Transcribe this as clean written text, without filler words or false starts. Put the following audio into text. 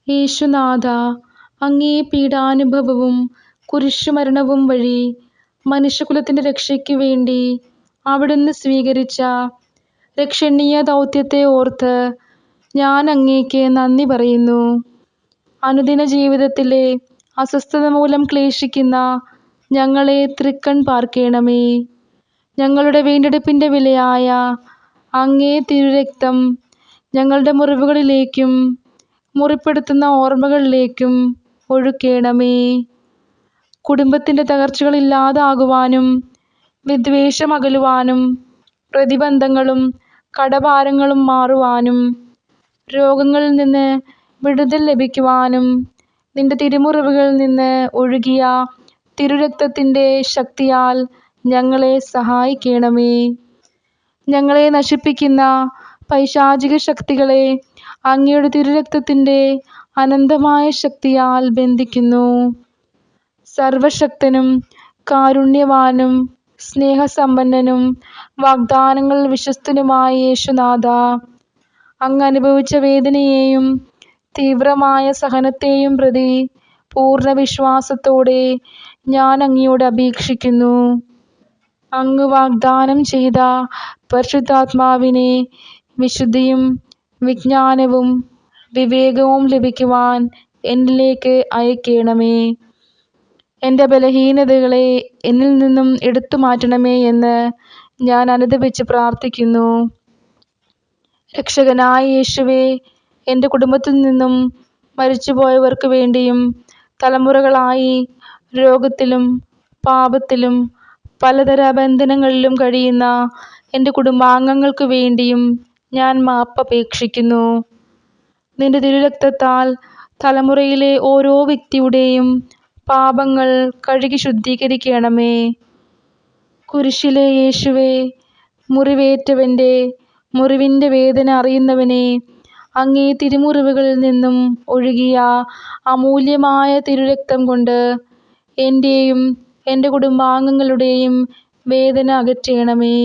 യേശുനാഥ, അങ്ങേ പീഡാനുഭവവും കുരിശുമരണവും വഴി മനുഷ്യകുലത്തിന്റെ രക്ഷയ്ക്കു വേണ്ടി അവിടുന്ന് സ്വീകരിച്ച രക്ഷണീയ ദൗത്യത്തെ ഓർത്ത് ഞാൻ അങ്ങേക്ക് നന്ദി പറയുന്നു. അനുദിന ജീവിതത്തിലെ അസ്വസ്ഥത മൂലം ക്ലേശിക്കുന്ന ഞങ്ങളെ തൃക്കൺ പാർക്കണമേ. ഞങ്ങളുടെ വീണ്ടെടുപ്പിന്റെ വിലയായ അങ്ങേ തിരുരക്തം ഞങ്ങളുടെ മുറിവുകളിലേക്കും മുറിപ്പെടുത്തുന്ന ഓർമ്മകളിലേക്കും ഒഴുക്കണമേ. കുടുംബത്തിന്റെ തകർച്ചകൾ ഇല്ലാതാകുവാനും വിദ്വേഷം അകലുവാനും പ്രതിബന്ധങ്ങളും കടഭാരങ്ങളും മാറുവാനും രോഗങ്ങളിൽ നിന്ന് വിടുതൽ ലഭിക്കുവാനും നിന്റെ തിരുമുറിവുകളിൽ നിന്ന് ഒഴുകിയ തിരുരക്തത്തിന്റെ ശക്തിയാൽ ഞങ്ങളെ സഹായിക്കണമേ. ഞങ്ങളെ നശിപ്പിക്കുന്ന പൈശാചിക ശക്തികളെ അങ്ങയുടെ തിരുരക്തത്തിന്റെ അനന്തമായ ശക്തിയാൽ ബന്ധിക്കുന്നു. സർവശക്തനും കാരുണ്യവാനും സ്നേഹസമ്പന്നനും വാഗ്ദാനങ്ങളിൽ വിശ്വസ്തനുമായ യേശുനാഥ, അങ്ങ് അനുഭവിച്ച വേദനയെയും തീവ്രമായ സഹനത്തെയും പ്രതി പൂർണ്ണ വിശ്വാസത്തോടെ ഞാൻ അങ്ങയോട് അപേക്ഷിക്കുന്നു. അങ്ങ് വാഗ്ദാനം ചെയ്ത പരിശുദ്ധാത്മാവിനെ വിശുദ്ധിയും വിജ്ഞാനവും വിവേകവും ലഭിക്കുവാൻ എന്നിലേക്ക് അയക്കണമേ. എൻ്റെ ബലഹീനതകളെ എന്നിൽ നിന്നും എടുത്തു മാറ്റണമേ എന്ന് ഞാൻ അനുതപിച്ച് പ്രാർത്ഥിക്കുന്നു. രക്ഷകനായ യേശുവേ, എൻ്റെ കുടുംബത്തിൽ നിന്നും മരിച്ചുപോയവർക്ക് വേണ്ടിയും തലമുറകളായി രോഗത്തിലും പാപത്തിലും പലതര ബന്ധനങ്ങളിലും കഴിയുന്ന എൻ്റെ കുടുംബാംഗങ്ങൾക്ക് വേണ്ടിയും ഞാൻ മാപ്പപേക്ഷിക്കുന്നു. നിന്റെ തിരുരക്തത്താൽ തലമുറയിലെ ഓരോ വ്യക്തിയുടെയും പാപങ്ങൾ കഴുകി ശുദ്ധീകരിക്കണമേ. കുരിശിലെ യേശുവേ, മുറിവേറ്റവൻ്റെ മുറിവിൻ്റെ വേദന അറിയുന്നവനെ, അങ്ങേ തിരുമുറിവുകളിൽ നിന്നും ഒഴുകിയ അമൂല്യമായ തിരുരക്തം കൊണ്ട് എൻ്റെയും എൻ്റെ കുടുംബാംഗങ്ങളുടെയും വേദന അകറ്റണമേ.